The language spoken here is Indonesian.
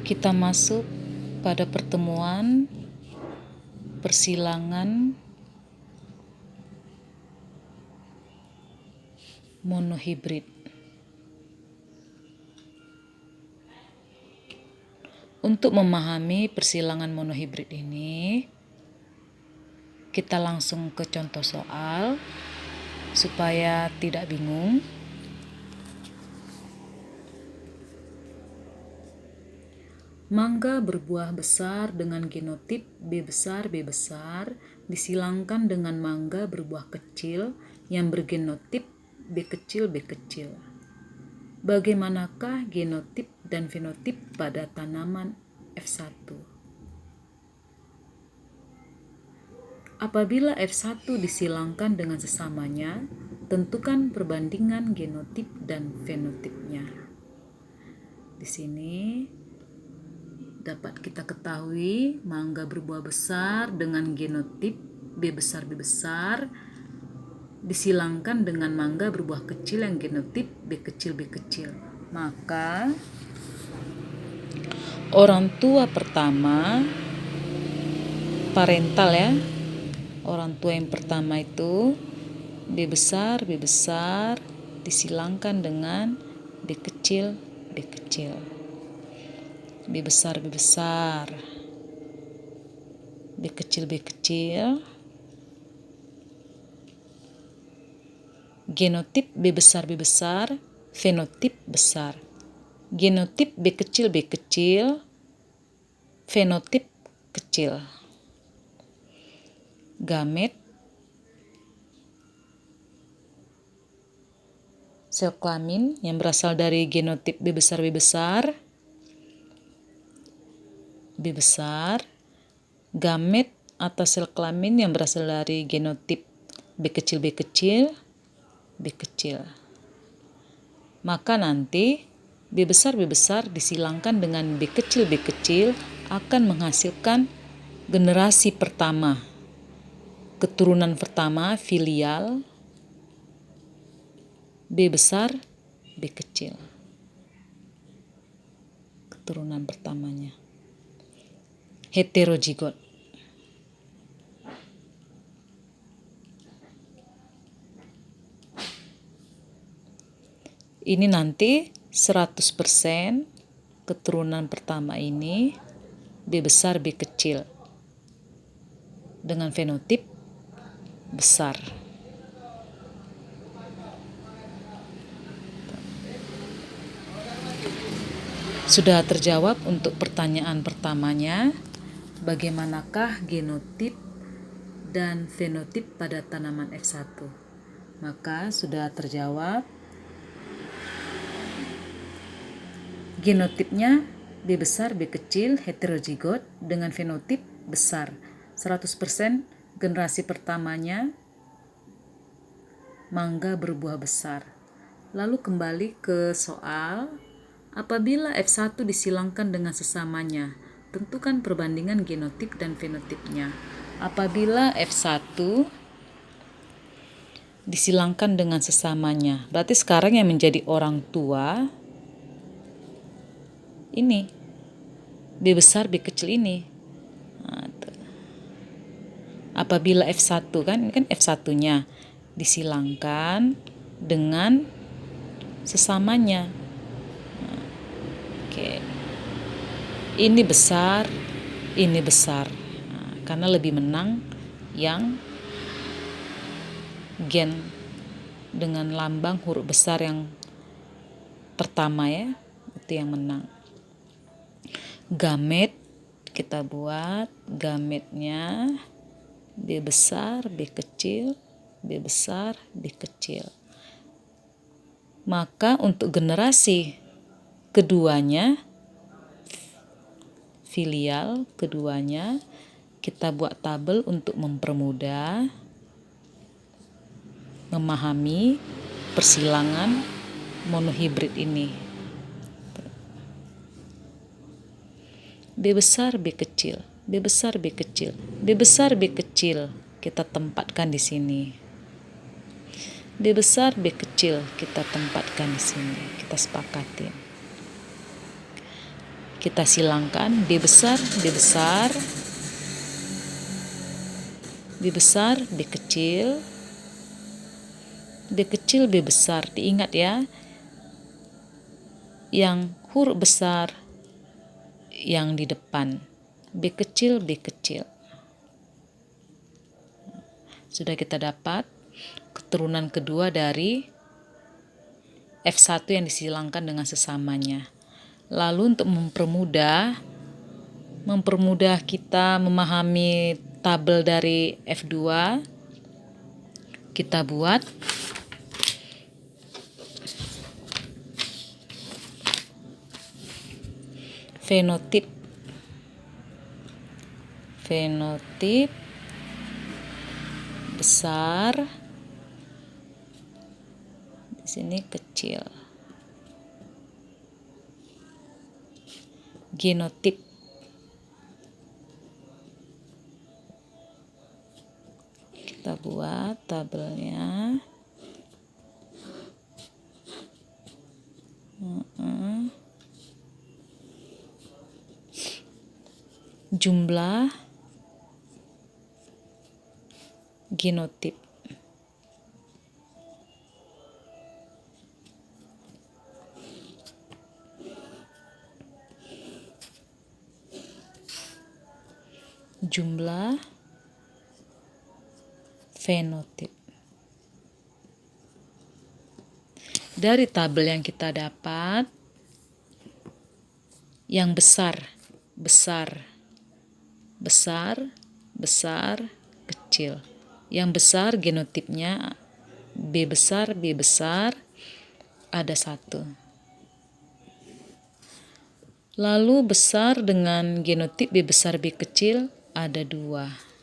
Kita masuk pada pertemuan persilangan monohibrid. Untuk memahami persilangan monohibrid ini, kita langsung ke contoh soal supaya tidak bingung. Mangga berbuah besar dengan genotip B besar B besar disilangkan dengan mangga berbuah kecil yang bergenotip B kecil B kecil. Bagaimanakah genotip dan fenotip pada tanaman F1? Apabila F1 disilangkan dengan sesamanya, tentukan perbandingan genotip dan fenotipnya. Di sini dapat kita ketahui mangga berbuah besar dengan genotip B besar B besar disilangkan dengan mangga berbuah kecil yang genotip B kecil B kecil. Maka orang tua pertama parental ya. Orang tua yang pertama itu B besar disilangkan dengan B kecil B kecil. B besar B besar, B kecil B kecil, genotip B besar B besar, fenotip besar. Genotip B kecil B kecil, fenotip kecil. Gamet sel kelamin yang berasal dari genotip B besar B besar, B besar, gamet atau sel kelamin yang berasal dari genotip B kecil B kecil, B kecil. Maka nanti B besar disilangkan dengan B kecil akan menghasilkan generasi pertama, keturunan pertama filial B besar B kecil, keturunan pertamanya heterozigot. Ini nanti 100% keturunan pertama ini B besar B kecil dengan fenotip besar. Sudah terjawab untuk pertanyaan pertamanya, bagaimanakah genotip dan fenotip pada tanaman F1? Maka sudah terjawab. Genotipnya B besar B kecil heterozigot dengan fenotip besar. 100% generasi pertamanya mangga berbuah besar. Lalu kembali ke soal, apabila F1 disilangkan dengan sesamanya, tentukan perbandingan genotip dan fenotipnya. Apabila F1 disilangkan dengan sesamanya, berarti sekarang yang menjadi orang tua ini B besar B kecil ini. Apabila F1 kan F1-nya disilangkan dengan sesamanya. Ini besar, karena lebih menang yang gen dengan lambang huruf besar yang pertama ya, itu yang menang. Gamet kita buat gametnya B besar B kecil, B besar B kecil. Maka untuk generasi keduanya, filial keduanya, kita buat tabel untuk mempermudah memahami persilangan monohibrid ini. B besar B kecil, B besar B kecil, B besar B kecil kita tempatkan di sini. B besar B kecil kita tempatkan di sini, kita sepakatin. kita silangkan B besar, B besar, B besar, B kecil, B kecil, B besar. Diingat ya, yang huruf besar yang di depan, B kecil, B kecil. Sudah kita dapat keturunan kedua dari F1 yang disilangkan dengan sesamanya. Lalu untuk mempermudah kita memahami tabel dari F2, kita buat fenotip besar, di sini kecil. Genotip kita buat tabelnya. Jumlah genotip. Jumlah fenotip. Dari tabel yang kita dapat, yang besar, kecil. Yang besar genotipnya B besar, ada 1. Lalu besar dengan genotip B besar, B kecil ada 2.